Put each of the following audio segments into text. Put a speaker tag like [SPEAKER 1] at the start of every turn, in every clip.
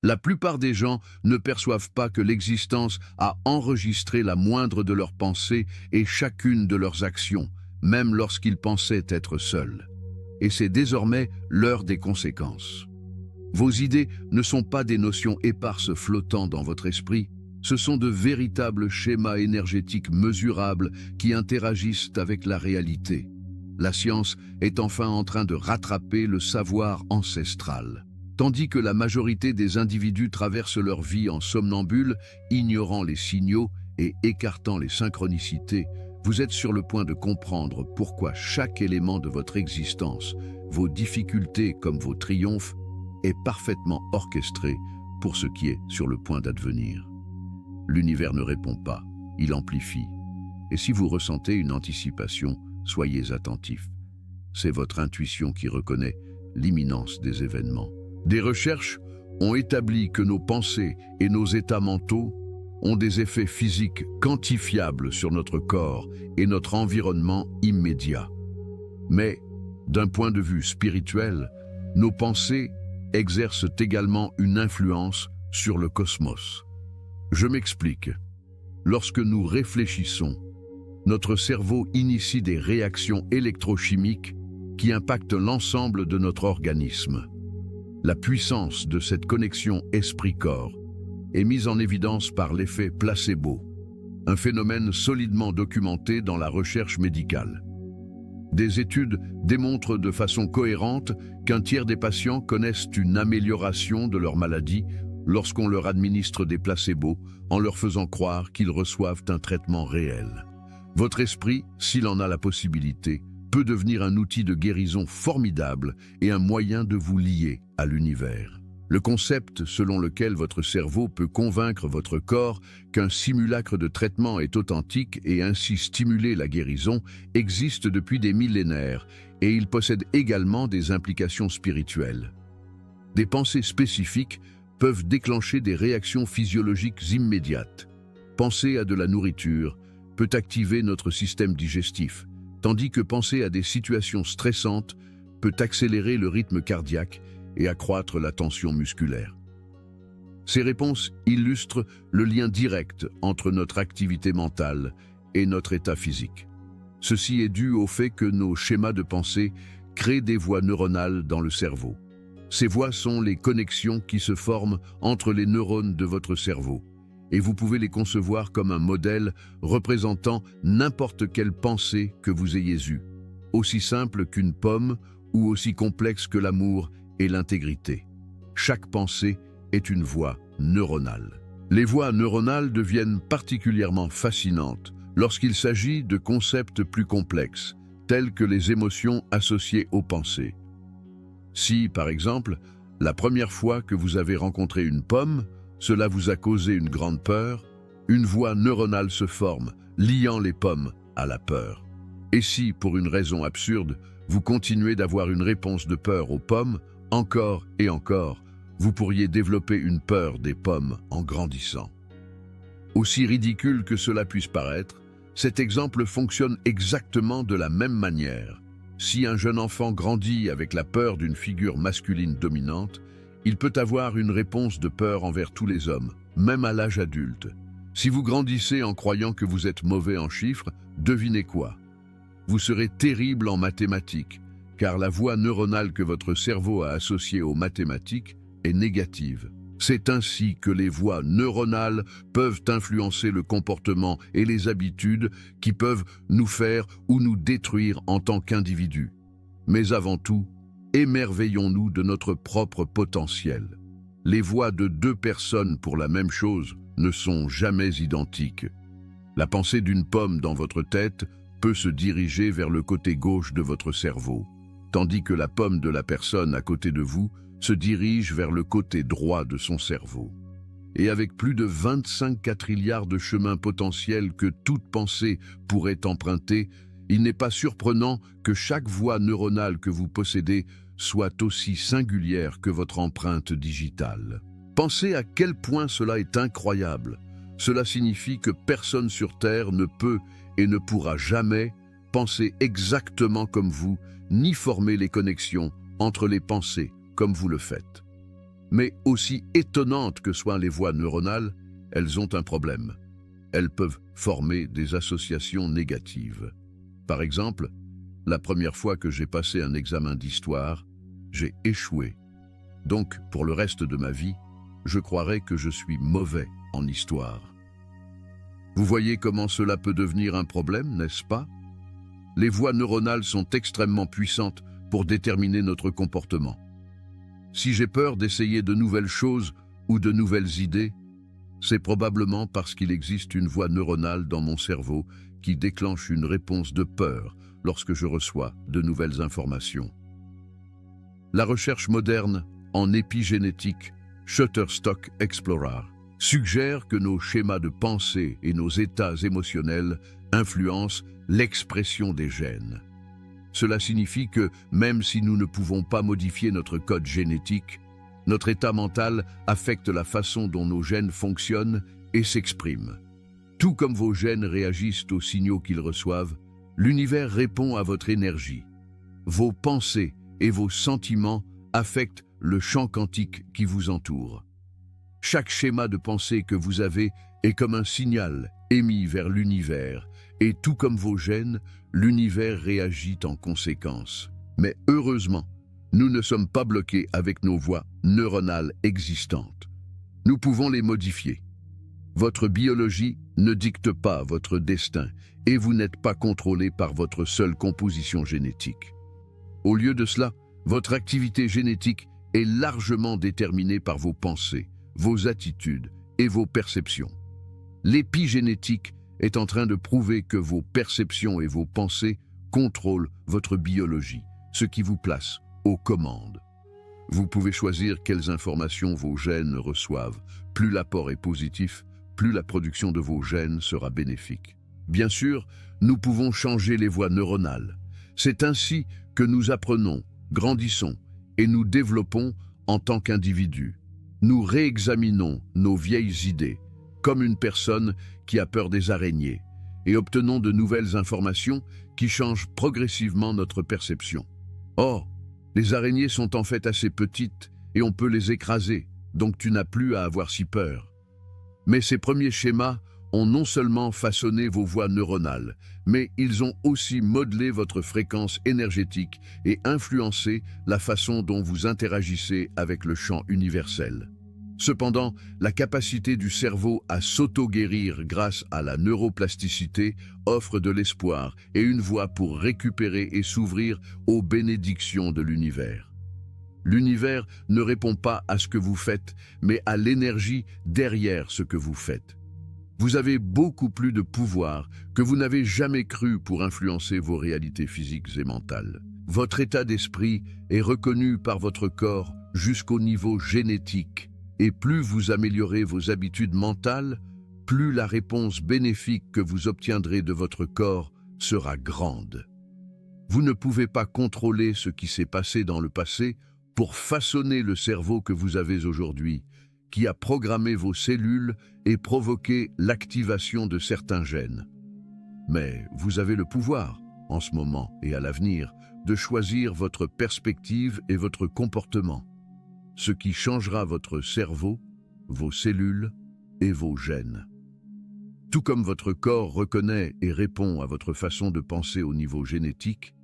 [SPEAKER 1] La plupart des gens ne perçoivent pas que l'existence a enregistré la moindre de leurs pensées et chacune de leurs actions, même lorsqu'ils pensaient être seuls. Et c'est désormais l'heure des conséquences. Vos idées ne sont pas des notions éparses flottant dans votre esprit, ce sont de véritables schémas énergétiques mesurables qui interagissent avec la réalité. La science est enfin en train de rattraper le savoir ancestral. Tandis que la majorité des individus traversent leur vie en somnambule, ignorant les signaux et écartant les synchronicités, vous êtes sur le point de comprendre pourquoi chaque élément de votre existence, vos difficultés comme vos triomphes, est parfaitement orchestré pour ce qui est sur le point d'advenir. L'univers ne répond pas, il amplifie. Et si vous ressentez une anticipation, soyez attentif. C'est votre intuition qui reconnaît l'imminence des événements. Des recherches ont établi que nos pensées et nos états mentaux ont des effets physiques quantifiables sur notre corps et notre environnement immédiat. Mais, d'un point de vue spirituel, nos pensées exercent également une influence sur le cosmos. Je m'explique. Lorsque nous réfléchissons, notre cerveau initie des réactions électrochimiques qui impactent l'ensemble de notre organisme. La puissance de cette connexion esprit-corps est mise en évidence par l'effet placebo, un phénomène solidement documenté dans la recherche médicale. Des études démontrent de façon cohérente qu'un tiers des patients connaissent une amélioration de leur maladie lorsqu'on leur administre des placebos en leur faisant croire qu'ils reçoivent un traitement réel. Votre esprit, s'il en a la possibilité, peut devenir un outil de guérison formidable et un moyen de vous lier à l'univers. Le concept selon lequel votre cerveau peut convaincre votre corps qu'un simulacre de traitement est authentique et ainsi stimuler la guérison existe depuis des millénaires et il possède également des implications spirituelles. Des pensées spécifiques peuvent déclencher des réactions physiologiques immédiates. Penser à de la nourriture peut activer notre système digestif, tandis que penser à des situations stressantes peut accélérer le rythme cardiaque et accroître la tension musculaire. Ces réponses illustrent le lien direct entre notre activité mentale et notre état physique. Ceci est dû au fait que nos schémas de pensée créent des voies neuronales dans le cerveau. Ces voies sont les connexions qui se forment entre les neurones de votre cerveau, et vous pouvez les concevoir comme un modèle représentant n'importe quelle pensée que vous ayez eue, aussi simple qu'une pomme ou aussi complexe que l'amour et l'intégrité. Chaque pensée est une voie neuronale. Les voies neuronales deviennent particulièrement fascinantes lorsqu'il s'agit de concepts plus complexes, tels que les émotions associées aux pensées. Si, par exemple, la première fois que vous avez rencontré une pomme, cela vous a causé une grande peur, une voie neuronale se forme, liant les pommes à la peur. Et si, pour une raison absurde, vous continuez d'avoir une réponse de peur aux pommes, encore et encore, vous pourriez développer une peur des pommes en grandissant. Aussi ridicule que cela puisse paraître, cet exemple fonctionne exactement de la même manière. Si un jeune enfant grandit avec la peur d'une figure masculine dominante, il peut avoir une réponse de peur envers tous les hommes, même à l'âge adulte. Si vous grandissez en croyant que vous êtes mauvais en chiffres, devinez quoi? Vous serez terrible en mathématiques, car la voie neuronale que votre cerveau a associée aux mathématiques est négative. C'est ainsi que les voies neuronales peuvent influencer le comportement et les habitudes qui peuvent nous faire ou nous détruire en tant qu'individus. Mais avant tout, émerveillons-nous de notre propre potentiel. Les voies de deux personnes pour la même chose ne sont jamais identiques. La pensée d'une pomme dans votre tête peut se diriger vers le côté gauche de votre cerveau, tandis que la pomme de la personne à côté de vous se dirige vers le côté droit de son cerveau. Et avec plus de 25 quadrilliards de chemins potentiels que toute pensée pourrait emprunter, il n'est pas surprenant que chaque voie neuronale que vous possédez soit aussi singulière que votre empreinte digitale. Pensez à quel point cela est incroyable. Cela signifie que personne sur Terre ne peut et ne pourra jamais penser exactement comme vous, ni former les connexions entre les pensées comme vous le faites. Mais aussi étonnantes que soient les voies neuronales, elles ont un problème. Elles peuvent former des associations négatives. Par exemple, la première fois que j'ai passé un examen d'histoire, j'ai échoué. Donc, pour le reste de ma vie, je croirais que je suis mauvais en histoire. Vous voyez comment cela peut devenir un problème, n'est-ce pas? Les voies neuronales sont extrêmement puissantes pour déterminer notre comportement. Si j'ai peur d'essayer de nouvelles choses ou de nouvelles idées, c'est probablement parce qu'il existe une voie neuronale dans mon cerveau qui déclenche une réponse de peur lorsque je reçois de nouvelles informations. La recherche moderne en épigénétique, Shutterstock Explorer, suggère que nos schémas de pensée et nos états émotionnels influencent l'expression des gènes. Cela signifie que, même si nous ne pouvons pas modifier notre code génétique, notre état mental affecte la façon dont nos gènes fonctionnent et s'expriment. Tout comme vos gènes réagissent aux signaux qu'ils reçoivent, l'univers répond à votre énergie. Vos pensées et vos sentiments affectent le champ quantique qui vous entoure. Chaque schéma de pensée que vous avez est comme un signal émis vers l'univers, et tout comme vos gènes, l'univers réagit en conséquence. Mais heureusement, nous ne sommes pas bloqués avec nos voies neuronales existantes. Nous pouvons les modifier. Votre biologie ne dicte pas votre destin et vous n'êtes pas contrôlé par votre seule composition génétique. Au lieu de cela, votre activité génétique est largement déterminée par vos pensées, vos attitudes et vos perceptions. L'épigénétique est en train de prouver que vos perceptions et vos pensées contrôlent votre biologie, ce qui vous place aux commandes. Vous pouvez choisir quelles informations vos gènes reçoivent. Plus l'apport est positif, plus la production de vos gènes sera bénéfique. Bien sûr, nous pouvons changer les voies neuronales. C'est ainsi que nous apprenons, grandissons et nous développons en tant qu'individus. Nous réexaminons nos vieilles idées, comme une personne qui a peur des araignées, et obtenons de nouvelles informations qui changent progressivement notre perception. Or, les araignées sont en fait assez petites et on peut les écraser, donc tu n'as plus à avoir si peur. Mais ces premiers schémas ont non seulement façonné vos voies neuronales, mais ils ont aussi modelé votre fréquence énergétique et influencé la façon dont vous interagissez avec le champ universel. Cependant, la capacité du cerveau à s'auto-guérir grâce à la neuroplasticité offre de l'espoir et une voie pour récupérer et s'ouvrir aux bénédictions de l'univers. L'univers ne répond pas à ce que vous faites, mais à l'énergie derrière ce que vous faites. Vous avez beaucoup plus de pouvoir que vous n'avez jamais cru pour influencer vos réalités physiques et mentales. Votre état d'esprit est reconnu par votre corps jusqu'au niveau génétique. Et plus vous améliorez vos habitudes mentales, plus la réponse bénéfique que vous obtiendrez de votre corps sera grande. Vous ne pouvez pas contrôler ce qui s'est passé dans le passé pour façonner le cerveau que vous avez aujourd'hui, qui a programmé vos cellules et provoqué l'activation de certains gènes. Mais vous avez le pouvoir, en ce moment et à l'avenir, de choisir votre perspective et votre comportement, ce qui changera votre cerveau, vos cellules et vos gènes. Tout comme votre corps reconnaît et répond à votre façon de penser au niveau génétique,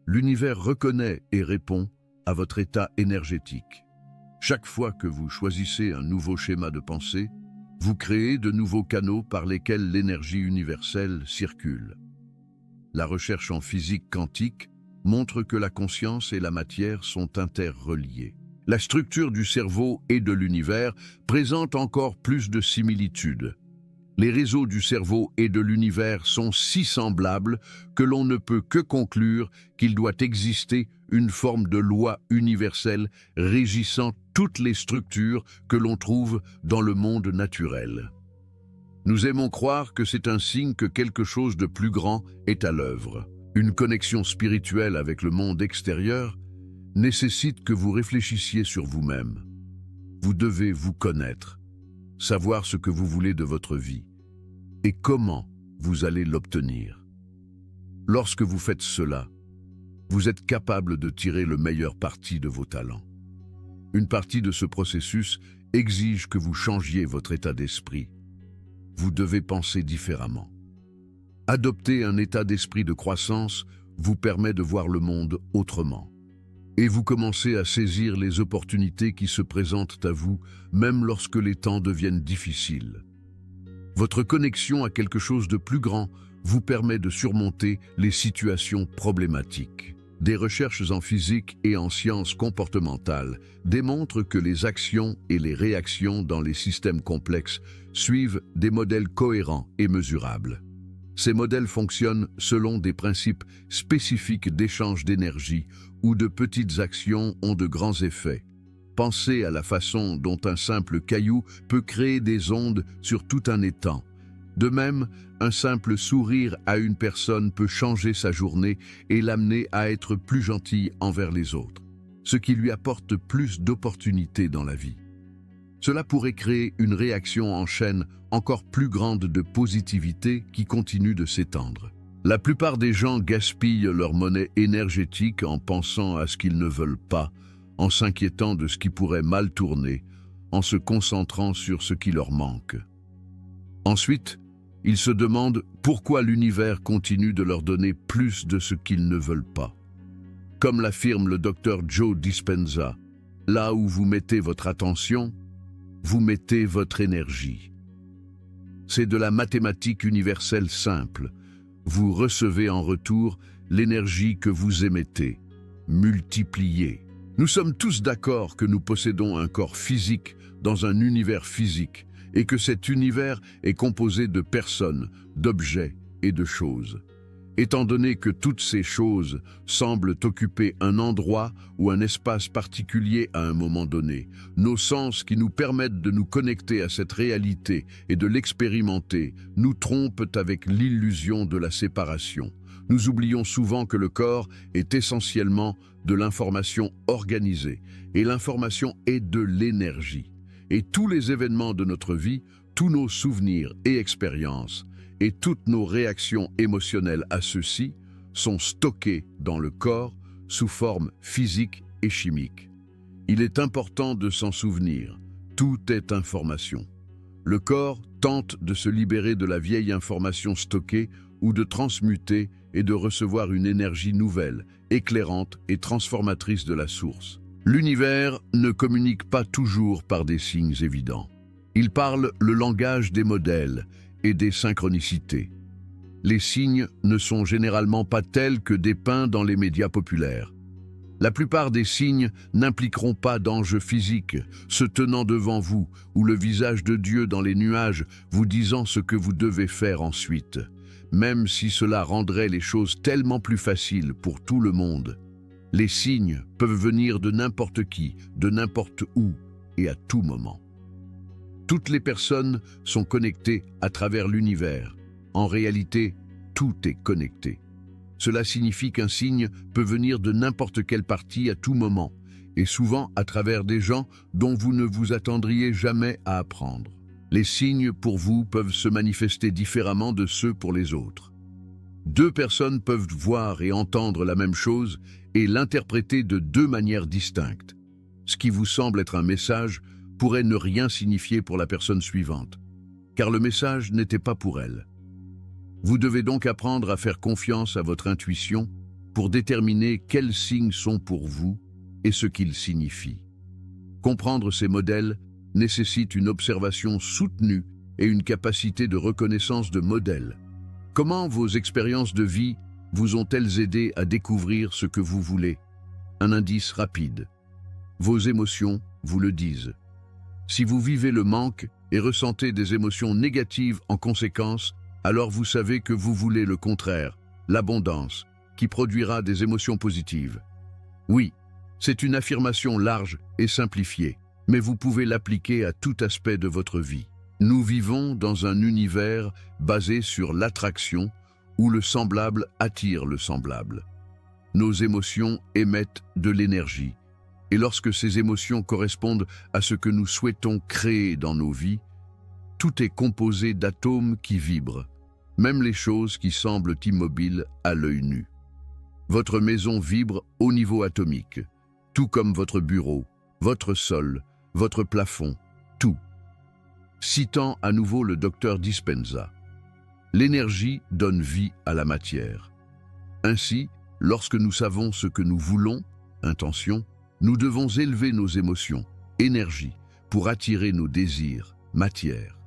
[SPEAKER 1] l'univers reconnaît et répond à votre état énergétique. Chaque fois que vous choisissez un nouveau schéma de pensée, vous créez de nouveaux canaux par lesquels l'énergie universelle circule. La recherche en physique quantique montre que la conscience et la matière sont interreliées. La structure du cerveau et de l'univers présente encore plus de similitudes. Les réseaux du cerveau et de l'univers sont si semblables que l'on ne peut que conclure qu'il doit exister une forme de loi universelle régissant toutes les structures que l'on trouve dans le monde naturel. Nous aimons croire que c'est un signe que quelque chose de plus grand est à l'œuvre. Une connexion spirituelle avec le monde extérieur nécessite que vous réfléchissiez sur vous-même. Vous devez vous connaître, savoir ce que vous voulez de votre vie et comment vous allez l'obtenir. Lorsque vous faites cela, vous êtes capable de tirer le meilleur parti de vos talents. Une partie de ce processus exige que vous changiez votre état d'esprit. Vous devez penser différemment. Adopter un état d'esprit de croissance vous permet de voir le monde autrement. Et vous commencez à saisir les opportunités qui se présentent à vous, même lorsque les temps deviennent difficiles. Votre connexion à quelque chose de plus grand vous permet de surmonter les situations problématiques. Des recherches en physique et en sciences comportementales démontrent que les actions et les réactions dans les systèmes complexes suivent des modèles cohérents et mesurables. Ces modèles fonctionnent selon des principes spécifiques d'échange d'énergie où de petites actions ont de grands effets. Pensez à la façon dont un simple caillou peut créer des ondes sur tout un étang. De même, un simple sourire à une personne peut changer sa journée et l'amener à être plus gentil envers les autres, ce qui lui apporte plus d'opportunités dans la vie. Cela pourrait créer une réaction en chaîne encore plus grande de positivité qui continue de s'étendre. La plupart des gens gaspillent leur monnaie énergétique en pensant à ce qu'ils ne veulent pas, en s'inquiétant de ce qui pourrait mal tourner, en se concentrant sur ce qui leur manque. Ensuite, ils se demandent pourquoi l'univers continue de leur donner plus de ce qu'ils ne veulent pas. Comme l'affirme le docteur Joe Dispenza, là où vous mettez votre attention, vous mettez votre énergie. C'est de la mathématique universelle simple. Vous recevez en retour l'énergie que vous émettez, multipliée. Nous sommes tous d'accord que nous possédons un corps physique dans un univers physique et que cet univers est composé de personnes, d'objets et de choses. Étant donné que toutes ces choses semblent occuper un endroit ou un espace particulier à un moment donné, nos sens qui nous permettent de nous connecter à cette réalité et de l'expérimenter nous trompent avec l'illusion de la séparation. Nous oublions souvent que le corps est essentiellement de l'information organisée et l'information est de l'énergie. Et tous les événements de notre vie, tous nos souvenirs et expériences, et toutes nos réactions émotionnelles à ceux-ci sont stockées dans le corps sous forme physique et chimique. Il est important de s'en souvenir, tout est information. Le corps tente de se libérer de la vieille information stockée ou de transmuter et de recevoir une énergie nouvelle, éclairante et transformatrice de la source. L'univers ne communique pas toujours par des signes évidents. Il parle le langage des modèles et des synchronicités. Les signes ne sont généralement pas tels que dépeints dans les médias populaires. La plupart des signes n'impliqueront pas d'ange physique se tenant devant vous ou le visage de Dieu dans les nuages vous disant ce que vous devez faire ensuite, même si cela rendrait les choses tellement plus faciles pour tout le monde. Les signes peuvent venir de n'importe qui, de n'importe où et à tout moment. Toutes les personnes sont connectées à travers l'univers. En réalité, tout est connecté. Cela signifie qu'un signe peut venir de n'importe quelle partie à tout moment, et souvent à travers des gens dont vous ne vous attendriez jamais à apprendre. Les signes pour vous peuvent se manifester différemment de ceux pour les autres. Deux personnes peuvent voir et entendre la même chose et l'interpréter de deux manières distinctes. Ce qui vous semble être un message pourrait ne rien signifier pour la personne suivante, car le message n'était pas pour elle. Vous devez donc apprendre à faire confiance à votre intuition pour déterminer quels signes sont pour vous et ce qu'ils signifient. Comprendre ces modèles nécessite une observation soutenue et une capacité de reconnaissance de modèles. Comment vos expériences de vie vous ont-elles aidé à découvrir ce que vous voulez? Un indice rapide. Vos émotions vous le disent. Si vous vivez le manque et ressentez des émotions négatives en conséquence, alors vous savez que vous voulez le contraire, l'abondance, qui produira des émotions positives. Oui, c'est une affirmation large et simplifiée, mais vous pouvez l'appliquer à tout aspect de votre vie. Nous vivons dans un univers basé sur l'attraction, où le semblable attire le semblable. Nos émotions émettent de l'énergie, et lorsque ces émotions correspondent à ce que nous souhaitons créer dans nos vies, tout est composé d'atomes qui vibrent, même les choses qui semblent immobiles à l'œil nu. Votre maison vibre au niveau atomique, tout comme votre bureau, votre sol, votre plafond, tout. Citant à nouveau le docteur Dispenza, l'énergie donne vie à la matière. Ainsi, lorsque nous savons ce que nous voulons, intention, nous devons élever nos émotions, énergie, pour attirer nos désirs, matière.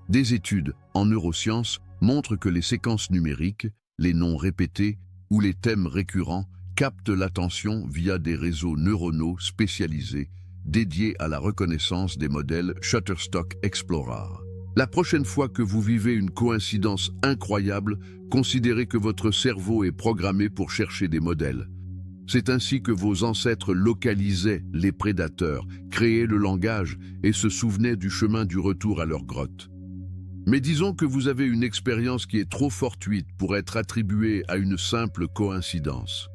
[SPEAKER 1] Des études en neurosciences montrent que les séquences numériques, les noms répétés ou les thèmes récurrents captent l'attention via des réseaux neuronaux spécialisés dédiés à la reconnaissance des modèles Shutterstock Explorer. La prochaine fois que vous vivez une coïncidence incroyable, considérez que votre cerveau est programmé pour chercher des modèles. C'est ainsi que vos ancêtres localisaient les prédateurs, créaient le langage et se souvenaient du chemin du retour à leur grotte. Mais disons que vous avez une expérience qui est trop fortuite pour être attribuée à une simple coïncidence.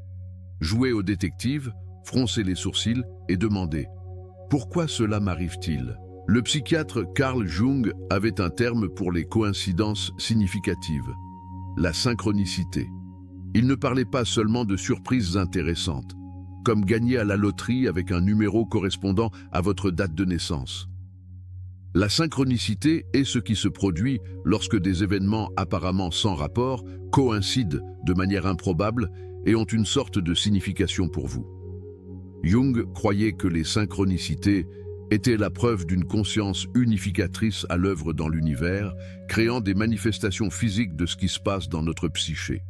[SPEAKER 1] Jouez au détective, froncez les sourcils et demandez « Pourquoi cela m'arrive-t-il » Le psychiatre Carl Jung avait un terme pour les coïncidences significatives, la synchronicité. Il ne parlait pas seulement de surprises intéressantes, comme gagner à la loterie avec un numéro correspondant à votre date de naissance. La synchronicité est ce qui se produit lorsque des événements apparemment sans rapport coïncident de manière improbable et ont une sorte de signification pour vous. Jung croyait que les synchronicités étaient la preuve d'une conscience unificatrice à l'œuvre dans l'univers, créant des manifestations physiques de ce qui se passe dans notre psyché.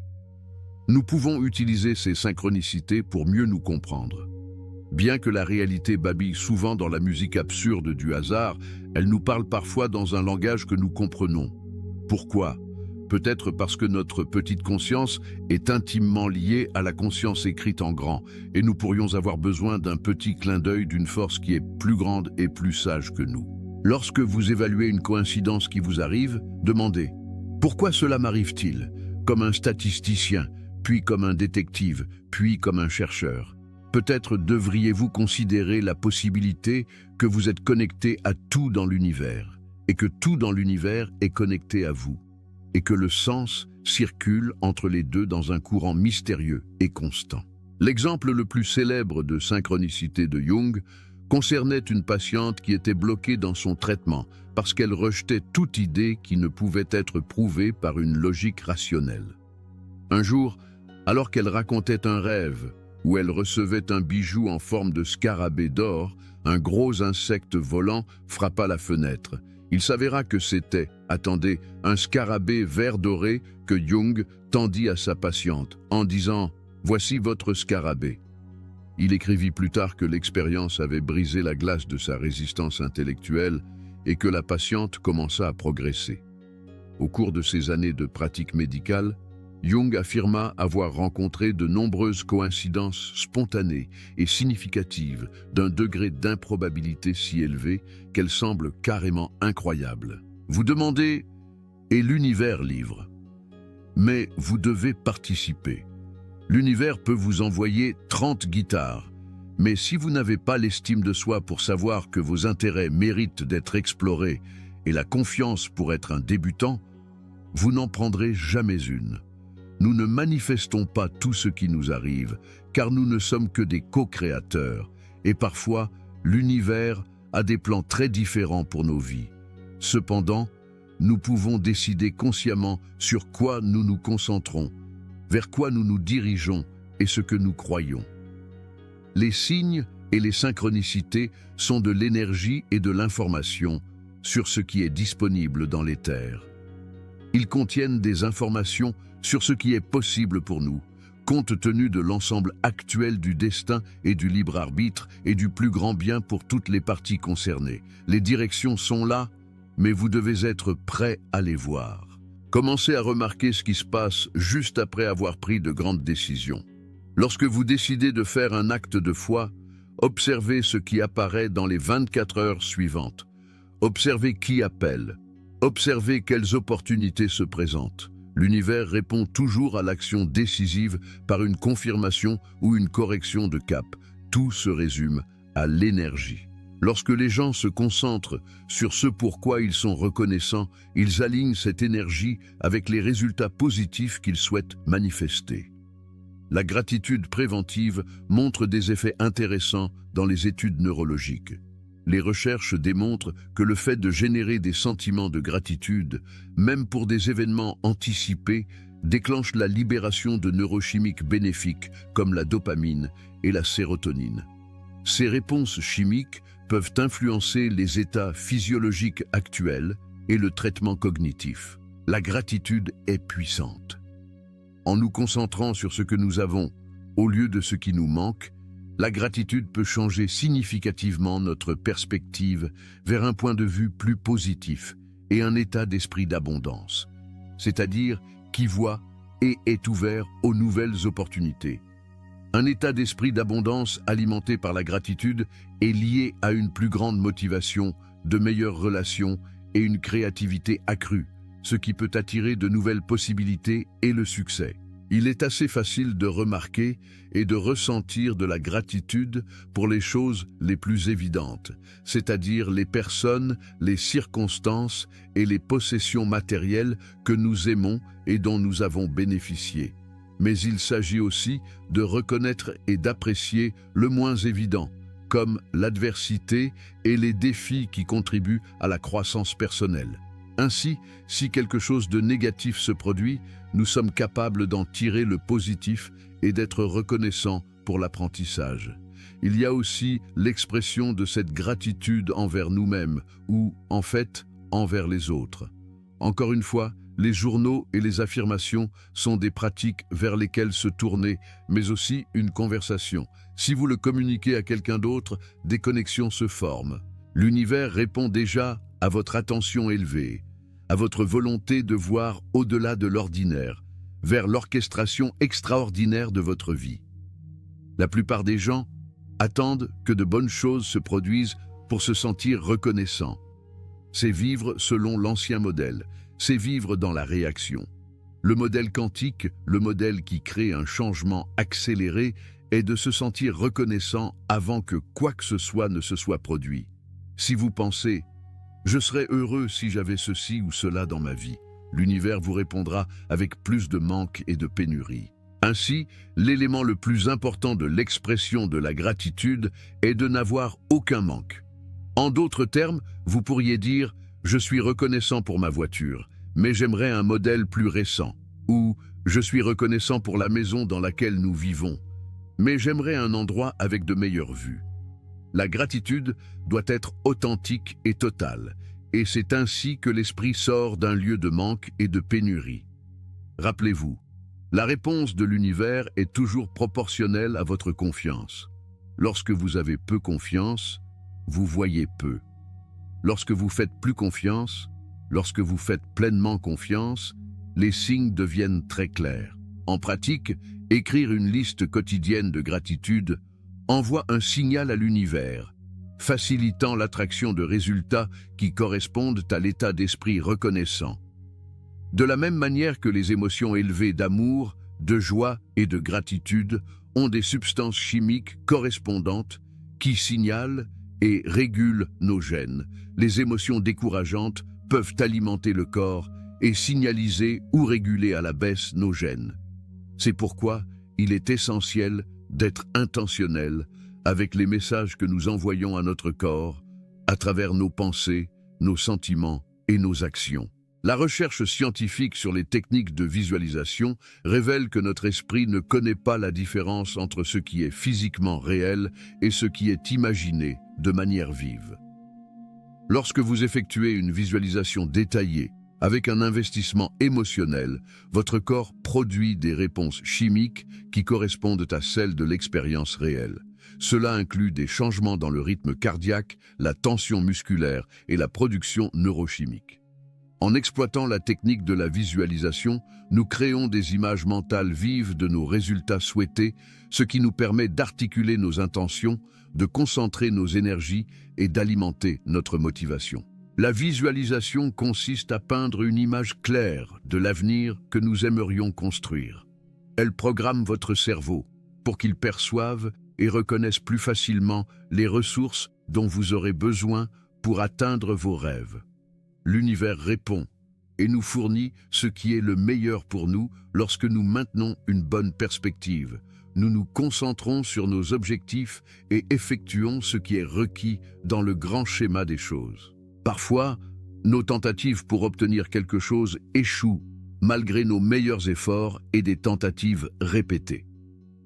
[SPEAKER 1] Nous pouvons utiliser ces synchronicités pour mieux nous comprendre. Bien que la réalité babille souvent dans la musique absurde du hasard, elle nous parle parfois dans un langage que nous comprenons. Pourquoi ? Peut-être parce que notre petite conscience est intimement liée à la conscience écrite en grand, et nous pourrions avoir besoin d'un petit clin d'œil d'une force qui est plus grande et plus sage que nous. Lorsque vous évaluez une coïncidence qui vous arrive, demandez « Pourquoi cela m'arrive-t-il » comme un statisticien, puis comme un détective, puis comme un chercheur. Peut-être devriez-vous considérer la possibilité que vous êtes connecté à tout dans l'univers, et que tout dans l'univers est connecté à vous, et que le sens circule entre les deux dans un courant mystérieux et constant. L'exemple le plus célèbre de synchronicité de Jung concernait une patiente qui était bloquée dans son traitement parce qu'elle rejetait toute idée qui ne pouvait être prouvée par une logique rationnelle. Un jour, alors qu'elle racontait un rêve où elle recevait un bijou en forme de scarabée d'or, un gros insecte volant frappa la fenêtre. Il s'avéra que c'était, attendez, un scarabée vert doré que Jung tendit à sa patiente en disant « Voici votre scarabée ». Il écrivit plus tard que l'expérience avait brisé la glace de sa résistance intellectuelle et que la patiente commença à progresser. Au cours de ses années de pratique médicale, Jung affirma avoir rencontré de nombreuses coïncidences spontanées et significatives d'un degré d'improbabilité si élevé qu'elles semblent carrément incroyables. Vous demandez « Et l'univers livre ?» Mais vous devez participer. L'univers peut vous envoyer 30 guitares, mais si vous n'avez pas l'estime de soi pour savoir que vos intérêts méritent d'être explorés et la confiance pour être un débutant, vous n'en prendrez jamais une. Nous ne manifestons pas tout ce qui nous arrive, car nous ne sommes que des co-créateurs, et parfois, l'univers a des plans très différents pour nos vies. Cependant, nous pouvons décider consciemment sur quoi nous nous concentrons, vers quoi nous nous dirigeons et ce que nous croyons. Les signes et les synchronicités sont de l'énergie et de l'information sur ce qui est disponible dans l'éther. Ils contiennent des informations sur ce qui est possible pour nous, compte tenu de l'ensemble actuel du destin et du libre arbitre et du plus grand bien pour toutes les parties concernées. Les directions sont là, mais vous devez être prêt à les voir. Commencez à remarquer ce qui se passe juste après avoir pris de grandes décisions. Lorsque vous décidez de faire un acte de foi, observez ce qui apparaît dans les 24 heures suivantes. Observez qui appelle. Observez quelles opportunités se présentent. L'univers répond toujours à l'action décisive par une confirmation ou une correction de cap. Tout se résume à l'énergie. Lorsque les gens se concentrent sur ce pourquoi ils sont reconnaissants, ils alignent cette énergie avec les résultats positifs qu'ils souhaitent manifester. La gratitude préventive montre des effets intéressants dans les études neurologiques. Les recherches démontrent que le fait de générer des sentiments de gratitude, même pour des événements anticipés, déclenche la libération de neurochimiques bénéfiques comme la dopamine et la sérotonine. Ces réponses chimiques peuvent influencer les états physiologiques actuels et le traitement cognitif. La gratitude est puissante. En nous concentrant sur ce que nous avons, au lieu de ce qui nous manque, la gratitude peut changer significativement notre perspective vers un point de vue plus positif et un état d'esprit d'abondance, c'est-à-dire qui voit et est ouvert aux nouvelles opportunités. Un état d'esprit d'abondance alimenté par la gratitude est lié à une plus grande motivation, de meilleures relations et une créativité accrue, ce qui peut attirer de nouvelles possibilités et le succès. Il est assez facile de remarquer et de ressentir de la gratitude pour les choses les plus évidentes, c'est-à-dire les personnes, les circonstances et les possessions matérielles que nous aimons et dont nous avons bénéficié. Mais il s'agit aussi de reconnaître et d'apprécier le moins évident, comme l'adversité et les défis qui contribuent à la croissance personnelle. Ainsi, si quelque chose de négatif se produit, nous sommes capables d'en tirer le positif et d'être reconnaissants pour l'apprentissage. Il y a aussi l'expression de cette gratitude envers nous-mêmes ou, en fait, envers les autres. Encore une fois, les journaux et les affirmations sont des pratiques vers lesquelles se tourner, mais aussi une conversation. Si vous le communiquez à quelqu'un d'autre, des connexions se forment. L'univers répond déjà à votre attention élevée, à votre volonté de voir au-delà de l'ordinaire, vers l'orchestration extraordinaire de votre vie. La plupart des gens attendent que de bonnes choses se produisent pour se sentir reconnaissants. C'est vivre selon l'ancien modèle, c'est vivre dans la réaction. Le modèle quantique, le modèle qui crée un changement accéléré, est de se sentir reconnaissant avant que quoi que ce soit ne se soit produit. Si vous pensez « Je serais heureux si j'avais ceci ou cela dans ma vie », l'univers vous répondra avec plus de manque et de pénurie. Ainsi, l'élément le plus important de l'expression de la gratitude est de n'avoir aucun manque. En d'autres termes, vous pourriez dire « Je suis reconnaissant pour ma voiture, mais j'aimerais un modèle plus récent » ou « Je suis reconnaissant pour la maison dans laquelle nous vivons, mais j'aimerais un endroit avec de meilleures vues. » La gratitude doit être authentique et totale, et c'est ainsi que l'esprit sort d'un lieu de manque et de pénurie. Rappelez-vous, la réponse de l'univers est toujours proportionnelle à votre confiance. Lorsque vous avez peu confiance, vous voyez peu. Lorsque vous faites plus confiance, lorsque vous faites pleinement confiance, les signes deviennent très clairs. En pratique, écrire une liste quotidienne de gratitude envoie un signal à l'univers, facilitant l'attraction de résultats qui correspondent à l'état d'esprit reconnaissant. De la même manière que les émotions élevées d'amour, de joie et de gratitude ont des substances chimiques correspondantes qui signalent et régulent nos gènes, les émotions décourageantes peuvent alimenter le corps et signaliser ou réguler à la baisse nos gènes. C'est pourquoi il est essentiel d'être intentionnel avec les messages que nous envoyons à notre corps à travers nos pensées, nos sentiments et nos actions. La recherche scientifique sur les techniques de visualisation révèle que notre esprit ne connaît pas la différence entre ce qui est physiquement réel et ce qui est imaginé de manière vive. Lorsque vous effectuez une visualisation détaillée, avec un investissement émotionnel, votre corps produit des réponses chimiques qui correspondent à celles de l'expérience réelle. Cela inclut des changements dans le rythme cardiaque, la tension musculaire et la production neurochimique. En exploitant la technique de la visualisation, nous créons des images mentales vives de nos résultats souhaités, ce qui nous permet d'articuler nos intentions, de concentrer nos énergies et d'alimenter notre motivation. La visualisation consiste à peindre une image claire de l'avenir que nous aimerions construire. Elle programme votre cerveau pour qu'il perçoive et reconnaisse plus facilement les ressources dont vous aurez besoin pour atteindre vos rêves. L'univers répond et nous fournit ce qui est le meilleur pour nous lorsque nous maintenons une bonne perspective. Nous nous concentrons sur nos objectifs et effectuons ce qui est requis dans le grand schéma des choses. Parfois, nos tentatives pour obtenir quelque chose échouent, malgré nos meilleurs efforts et des tentatives répétées.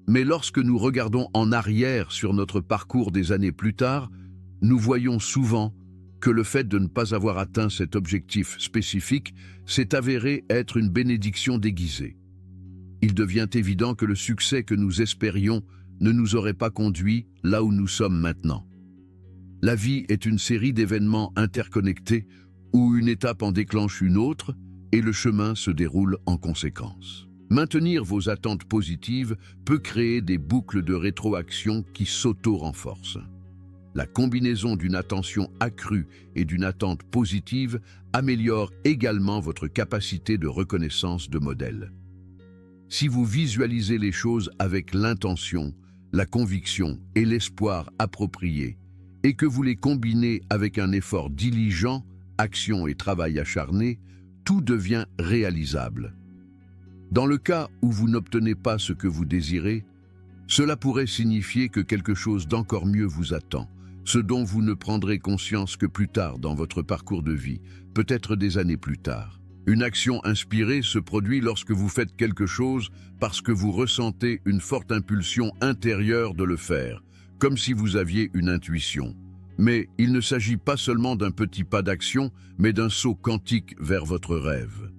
[SPEAKER 1] Mais lorsque nous regardons en arrière sur notre parcours des années plus tard, nous voyons souvent que le fait de ne pas avoir atteint cet objectif spécifique s'est avéré être une bénédiction déguisée. Il devient évident que le succès que nous espérions ne nous aurait pas conduit là où nous sommes maintenant. La vie est une série d'événements interconnectés où une étape en déclenche une autre et le chemin se déroule en conséquence. Maintenir vos attentes positives peut créer des boucles de rétroaction qui s'auto-renforcent. La combinaison d'une attention accrue et d'une attente positive améliore également votre capacité de reconnaissance de modèle. Si vous visualisez les choses avec l'intention, la conviction et l'espoir appropriés, et que vous les combinez avec un effort diligent, action et travail acharné, tout devient réalisable. Dans le cas où vous n'obtenez pas ce que vous désirez, cela pourrait signifier que quelque chose d'encore mieux vous attend, ce dont vous ne prendrez conscience que plus tard dans votre parcours de vie, peut-être des années plus tard. Une action inspirée se produit lorsque vous faites quelque chose parce que vous ressentez une forte impulsion intérieure de le faire, comme si vous aviez une intuition. Mais il ne s'agit pas seulement d'un petit pas d'action, mais d'un saut quantique vers votre rêve.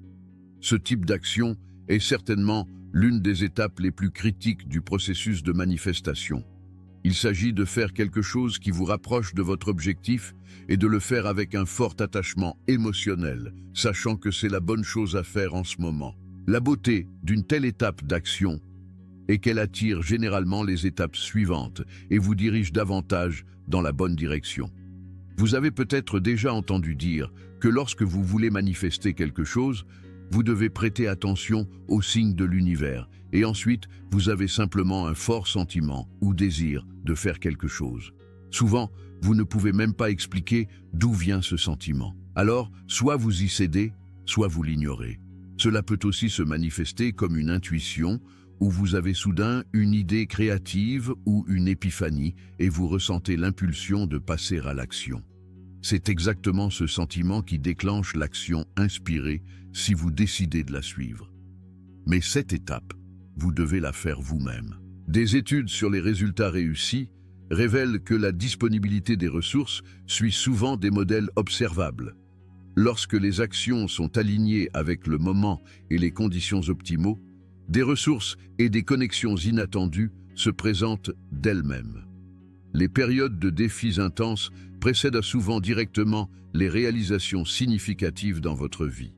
[SPEAKER 1] Ce type d'action est certainement l'une des étapes les plus critiques du processus de manifestation. Il s'agit de faire quelque chose qui vous rapproche de votre objectif et de le faire avec un fort attachement émotionnel, sachant que c'est la bonne chose à faire en ce moment. La beauté d'une telle étape d'action est qu'elle attire généralement les étapes suivantes et vous dirige davantage dans la bonne direction. Vous avez peut-être déjà entendu dire que lorsque vous voulez manifester quelque chose, vous devez prêter attention aux signes de l'univers et ensuite vous avez simplement un fort sentiment ou désir de faire quelque chose. Souvent, vous ne pouvez même pas expliquer d'où vient ce sentiment. Alors, soit vous y cédez, soit vous l'ignorez. Cela peut aussi se manifester comme une intuition où vous avez soudain une idée créative ou une épiphanie et vous ressentez l'impulsion de passer à l'action. C'est exactement ce sentiment qui déclenche l'action inspirée si vous décidez de la suivre. Mais cette étape, vous devez la faire vous-même. Des études sur les résultats réussis révèlent que la disponibilité des ressources suit souvent des modèles observables. Lorsque les actions sont alignées avec le moment et les conditions optimaux, des ressources et des connexions inattendues se présentent d'elles-mêmes. Les périodes de défis intenses précèdent souvent directement les réalisations significatives dans votre vie.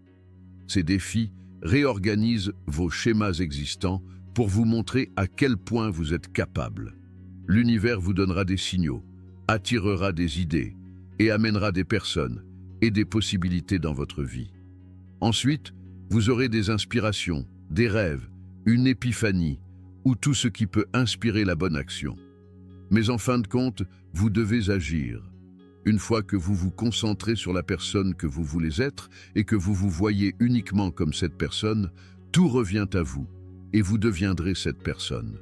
[SPEAKER 1] Ces défis réorganisent vos schémas existants pour vous montrer à quel point vous êtes capable. L'univers vous donnera des signaux, attirera des idées et amènera des personnes et des possibilités dans votre vie. Ensuite, vous aurez des inspirations, des rêves, une épiphanie ou tout ce qui peut inspirer la bonne action. Mais en fin de compte, vous devez agir. Une fois que vous vous concentrez sur la personne que vous voulez être et que vous vous voyez uniquement comme cette personne, tout revient à vous et vous deviendrez cette personne.